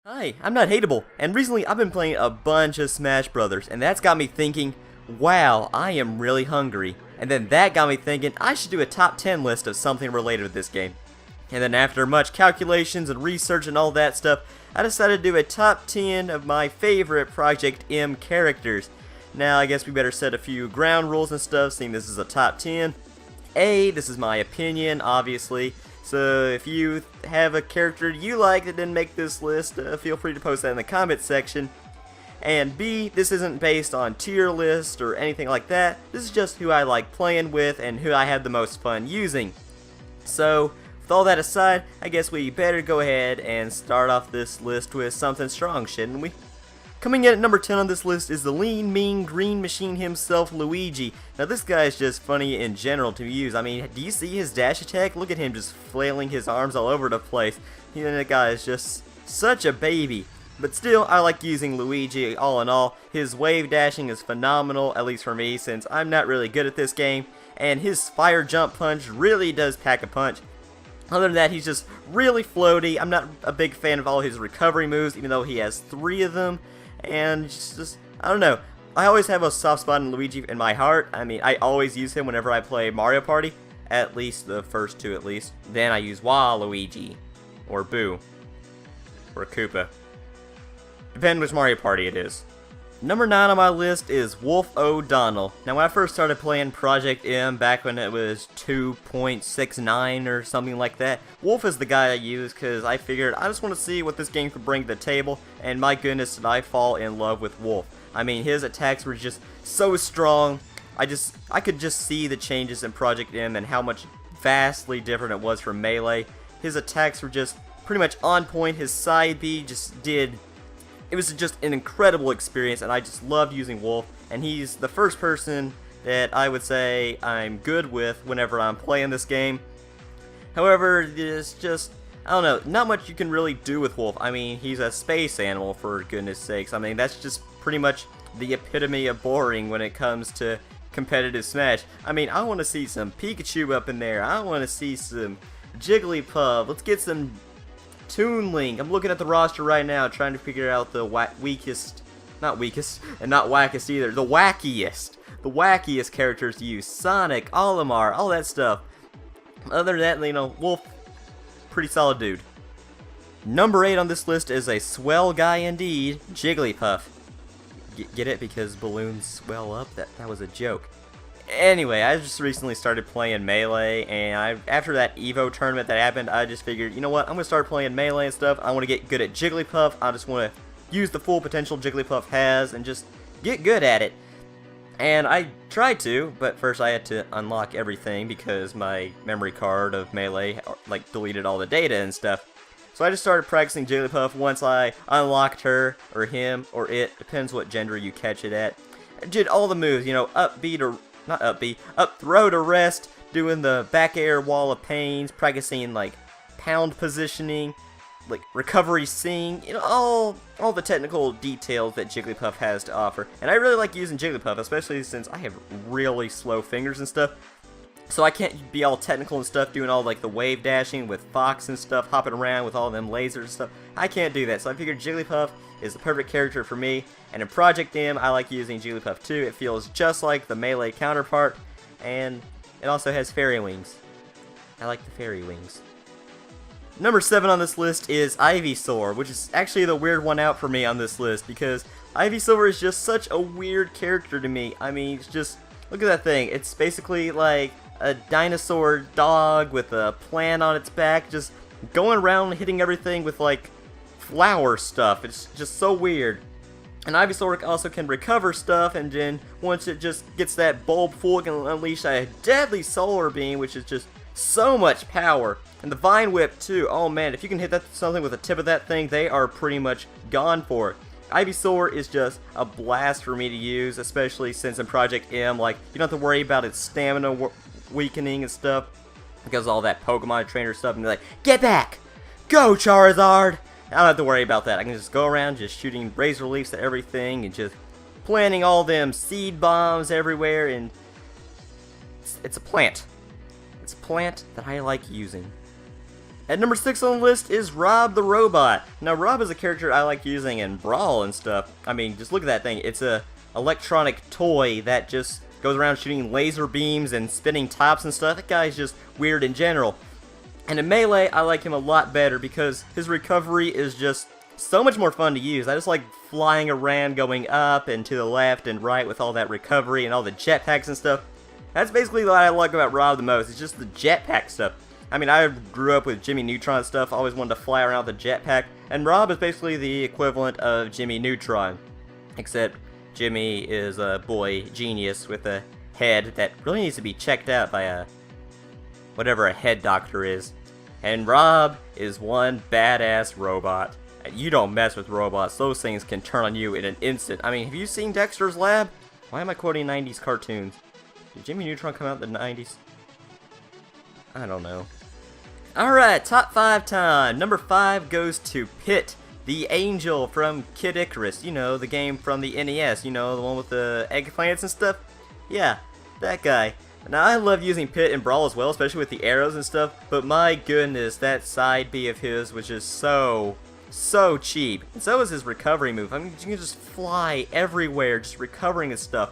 Hi, I'm not hateable, and recently I've been playing a bunch of Smash Brothers, and that's got me thinking, wow, I am really hungry. And then that got me thinking I should do a top 10 list of something related with this game. And then after much calculations and research and all that stuff, I decided to do a top 10 of my favorite Project M characters. Now I guess we better set a few ground rules and stuff, seeing this is a top 10. This is my opinion, obviously. So if you have a character you like that didn't make this list, feel free to post that in the comments section. And B, this isn't based on tier list or anything like that. This is just who I like playing with and who I had the most fun using. So with all that aside, I guess we better go ahead and start off this list with something strong, shouldn't we? Coming in at number 10 on this list is the lean, mean, green machine himself, Luigi. Now this guy is just funny in general to use. I mean, do you see his dash attack? Look at him just flailing his arms all over the place. That guy is just such a baby. But still, I like using Luigi all in all. His wave dashing is phenomenal, at least for me, since I'm not really good at this game. And his fire jump punch really does pack a punch. Other than that, he's just really floaty. I'm not a big fan of all his recovery moves, even though he has 3 of them. And just, I don't know. I always have a soft spot in Luigi in my heart. I mean, I always use him whenever I play Mario Party. At least the first 2 at least. Then I use Waluigi. Or Boo. Or Koopa. Depending which Mario Party it is. Number 9 on my list is Wolf O'Donnell. Now when I first started playing Project M back when it was 2.69 or something like that, Wolf is the guy I use because I figured I just want to see what this game could bring to the table, and my goodness did I fall in love with Wolf. I mean, his attacks were just so strong. I could just see the changes in Project M and how much vastly different it was from Melee. His attacks were just pretty much on point. His side B just did... It was just an incredible experience, and I just loved using Wolf, and he's the first person that I would say I'm good with whenever I'm playing this game. However, there's just, I don't know, not much you can really do with Wolf. I mean, he's a space animal, for goodness sakes. I mean, that's just pretty much the epitome of boring when it comes to competitive Smash. I mean, I want to see some Pikachu up in there. I want to see some Jigglypuff. Let's get some Toon Link. I'm looking at the roster right now, trying to figure out the weakest, not weakest, and not wackest either, the wackiest characters to use. Sonic, Olimar, all that stuff. Other than that, you know, Wolf, pretty solid dude. Number 8 on this list is a swell guy indeed, Jigglypuff. Get it? Because balloons swell up? That was a joke. Anyway, I just recently started playing Melee, and after that Evo tournament that happened, I just figured, you know what, I'm going to start playing Melee and stuff. I want to get good at Jigglypuff. I just want to use the full potential Jigglypuff has and just get good at it. And I tried to, but first I had to unlock everything because my memory card of Melee, like, deleted all the data and stuff. So I just started practicing Jigglypuff once I unlocked her, or him, or it, depends what gender you catch it at. I did all the moves, you know, up B to... Not up B, up throw to rest, doing the back air wall of pains, practicing like pound positioning, like recovery sing, you know, all the technical details that Jigglypuff has to offer. And I really like using Jigglypuff, especially since I have really slow fingers and stuff. So I can't be all technical and stuff, doing all like the wave dashing with Fox and stuff, hopping around with all them lasers and stuff. I can't do that, so I figured Jigglypuff is the perfect character for me. And in Project M, I like using Jigglypuff too. It feels just like the Melee counterpart, and it also has fairy wings. I like the fairy wings. Number 7 on this list is Ivysaur, which is actually the weird one out for me on this list, because Ivysaur is just such a weird character to me. I mean, it's just, look at that thing. It's basically like a dinosaur dog with a plant on its back, just going around hitting everything with like flower stuff. It's just so weird. And Ivysaur also can recover stuff, and then once it just gets that bulb full, it can unleash a deadly solar beam, which is just so much power. And the Vine Whip too. Oh man, if you can hit something with the tip of that thing, they are pretty much gone for it. Ivysaur is just a blast for me to use, especially since in Project M, like, you don't have to worry about its stamina weakening and stuff, because all that Pokemon trainer stuff, and they're like, get back! Go, Charizard! I don't have to worry about that. I can just go around just shooting razor leaves at everything and just planting all them seed bombs everywhere, and it's a plant. It's a plant that I like using. At number 6 on the list is Rob the Robot. Now, Rob is a character I like using in Brawl and stuff. I mean, just look at that thing. It's a electronic toy that just goes around shooting laser beams and spinning tops and stuff. That guy's just weird in general. And in Melee, I like him a lot better because his recovery is just so much more fun to use. I just like flying around, going up and to the left and right with all that recovery and all the jetpacks and stuff. That's basically what I like about Rob the most. It's just the jetpack stuff. I mean, I grew up with Jimmy Neutron stuff, always wanted to fly around with a jetpack, and Rob is basically the equivalent of Jimmy Neutron, except Jimmy is a boy genius with a head that really needs to be checked out by whatever a head doctor is. And Rob is one badass robot. You don't mess with robots, those things can turn on you in an instant. I mean, have you seen Dexter's Lab? Why am I quoting 90s cartoons? Did Jimmy Neutron come out in the 90s? I don't know. Alright, top 5 time. Number 5 goes to Pit, the angel from Kid Icarus. You know, the game from the NES. You know, the one with the eggplants and stuff? Yeah, that guy. Now, I love using Pit in Brawl as well, especially with the arrows and stuff. But my goodness, that side B of his was just so cheap. And so is his recovery move. I mean, you can just fly everywhere, just recovering his stuff.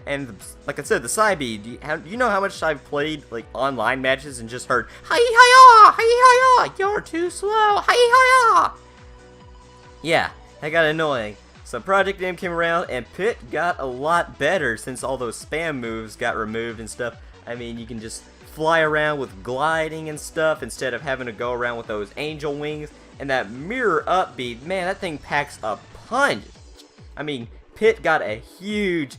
And like I said, the side B, do you know how much I've played like online matches and just heard hi-hi-ya, you're too slow, hi-hi-ya. Yeah, that got annoying. So Project M came around and Pit got a lot better since all those spam moves got removed and stuff. I mean, you can just fly around with gliding and stuff instead of having to go around with those angel wings. And that mirror upbeat, man, that thing packs a punch. I mean, Pit got a huge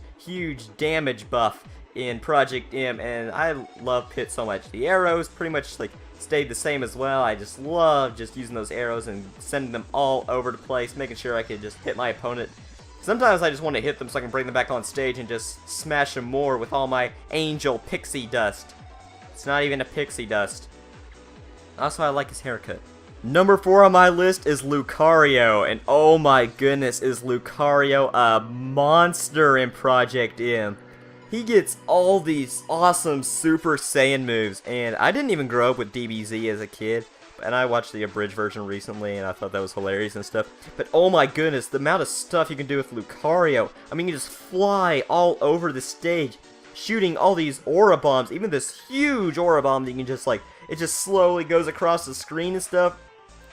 damage buff in Project M, and I love Pit so much. The arrows pretty much like stayed the same as well. I just love just using those arrows and sending them all over the place, making sure I could just hit my opponent. Sometimes I just want to hit them so I can bring them back on stage and just smash them more with all my angel pixie dust. It's not even a pixie dust. Also, I like his haircut. Number 4 on my list is Lucario, and oh my goodness, is Lucario a monster in Project M. He gets all these awesome Super Saiyan moves, and I didn't even grow up with DBZ as a kid, and I watched the abridged version recently, and I thought that was hilarious and stuff. But oh my goodness, the amount of stuff you can do with Lucario. I mean, you just fly all over the stage, shooting all these aura bombs, even this huge aura bomb that you can just like, it just slowly goes across the screen and stuff.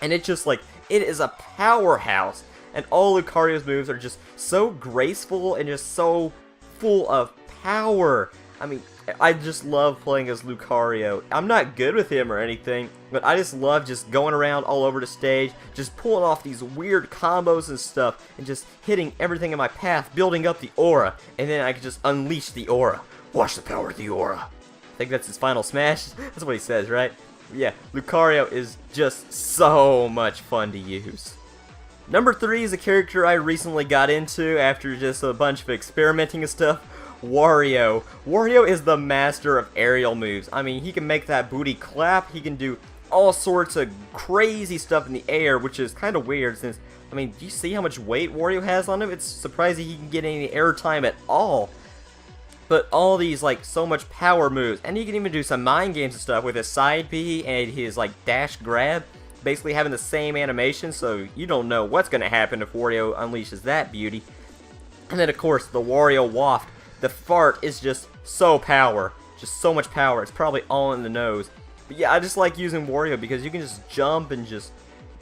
And it's just like, it is a powerhouse. And all Lucario's moves are just so graceful and just so full of power. I mean, I just love playing as Lucario. I'm not good with him or anything, but I just love just going around all over the stage, just pulling off these weird combos and stuff, and just hitting everything in my path, building up the aura, and then I can just unleash the aura. Watch the power of the aura. I think that's his final smash. That's what he says, right? Yeah, Lucario is just so much fun to use. Number 3 is a character I recently got into after just a bunch of experimenting and stuff. Wario. Wario is the master of aerial moves. I mean, he can make that booty clap. He can do all sorts of crazy stuff in the air, which is kind of weird since, I mean, do you see how much weight Wario has on him? It's surprising he can get any air time at all. But all these, like, so much power moves. And he can even do some mind games and stuff with his side B and his, like, dash grab. Basically having the same animation, so you don't know what's going to happen if Wario unleashes that beauty. And then, of course, the Wario Waft. The fart is just so power. Just so much power. It's probably all in the nose. But yeah, I just like using Wario because you can just jump and just...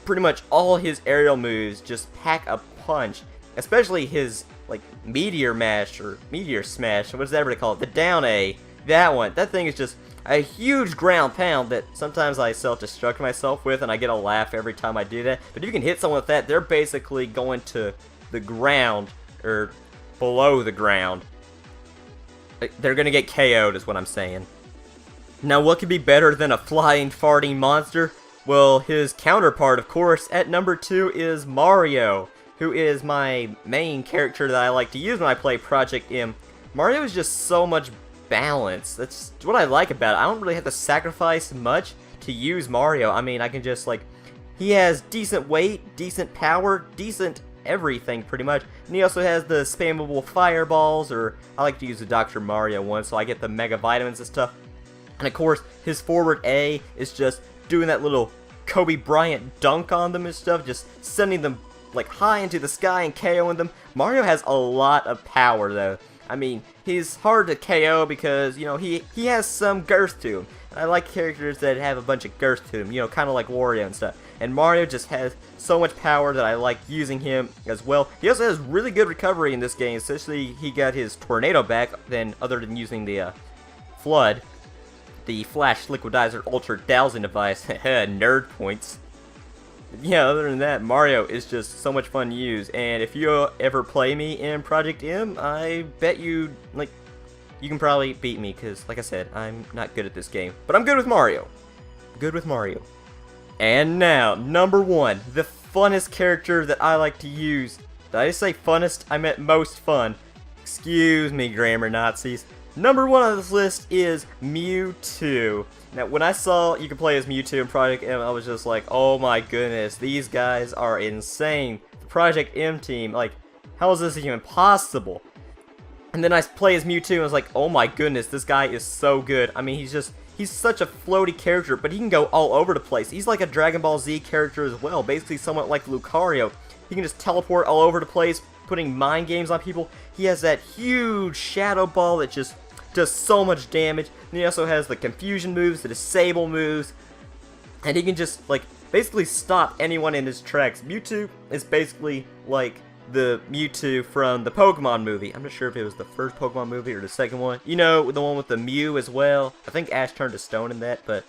pretty much all his aerial moves just pack a punch. Especially his... like Meteor Mash or Meteor Smash, what's that ever called? The down A, that one. That thing is just a huge ground pound that sometimes I self-destruct myself with, and I get a laugh every time I do that. But if you can hit someone with that, they're basically going to the ground or below the ground. They're gonna get KO'd, is what I'm saying. Now, what could be better than a flying, farting monster? Well, his counterpart, of course, at number 2 is Mario, who is my main character that I like to use when I play Project M. Mario is just so much balance. That's what I like about it. I don't really have to sacrifice much to use Mario. I mean, I can just, like, he has decent weight, decent power, decent everything, pretty much. And he also has the spammable fireballs, or I like to use the Dr. Mario one, so I get the Mega Vitamins and stuff. And of course, his forward A is just doing that little Kobe Bryant dunk on them and stuff, just sending them like high into the sky and KOing them. Mario has a lot of power though. I mean, he's hard to KO because, you know, he has some girth to him. And I like characters that have a bunch of girth to him, you know, kind of like Wario and stuff. And Mario just has so much power that I like using him as well. He also has really good recovery in this game, especially he got his tornado back, then other than using the Flood, the Flash Liquidizer Ultra Dowsing device. Nerd points. Yeah, other than that, Mario is just so much fun to use, and if you ever play me in Project M, I bet you, like, you can probably beat me, because, like I said, I'm not good at this game. But I'm good with Mario. Good with Mario. And now, number 1, the funnest character that I like to use. Did I just say funnest? I meant most fun. Excuse me, grammar Nazis. Number 1 on this list is Mewtwo. Now, when I saw you could play as Mewtwo in Project M, I was just like, oh my goodness, these guys are insane. The Project M team, like, how is this even possible? And then I play as Mewtwo and I was like, oh my goodness, this guy is so good. I mean, he's such a floaty character, but he can go all over the place. He's like a Dragon Ball Z character as well, basically somewhat like Lucario. He can just teleport all over the place, putting mind games on people. He has that huge shadow ball that just does so much damage. And he also has the confusion moves, the disable moves, and he can just like basically stop anyone in his tracks. Mewtwo is basically like the Mewtwo from the Pokemon movie. I'm not sure if it was the first Pokemon movie or the second one. You know, the one with the Mew as well. I think Ash turned to stone in that, but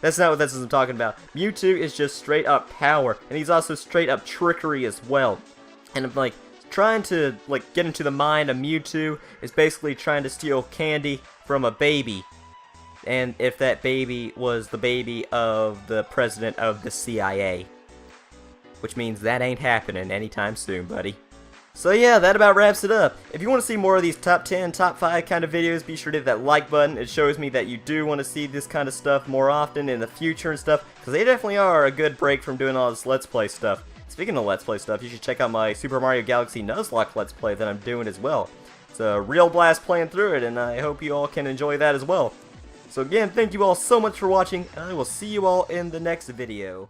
that's not what this is I'm talking about. Mewtwo is just straight up power, and he's also straight up trickery as well. And I'm like, trying to like get into the mind of Mewtwo is basically trying to steal candy from a baby, and if that baby was the baby of the president of the CIA, which means that ain't happening anytime soon, buddy. So yeah, that about wraps it up. If you want to see more of these top 10, top 5 kind of videos, be sure to hit that like button. It shows me that you do want to see this kind of stuff more often in the future and stuff, because they definitely are a good break from doing all this Let's Play stuff. Speaking of Let's Play stuff, you should check out my Super Mario Galaxy Nuzlocke Let's Play that I'm doing as well. It's a real blast playing through it, and I hope you all can enjoy that as well. So again, thank you all so much for watching, and I will see you all in the next video.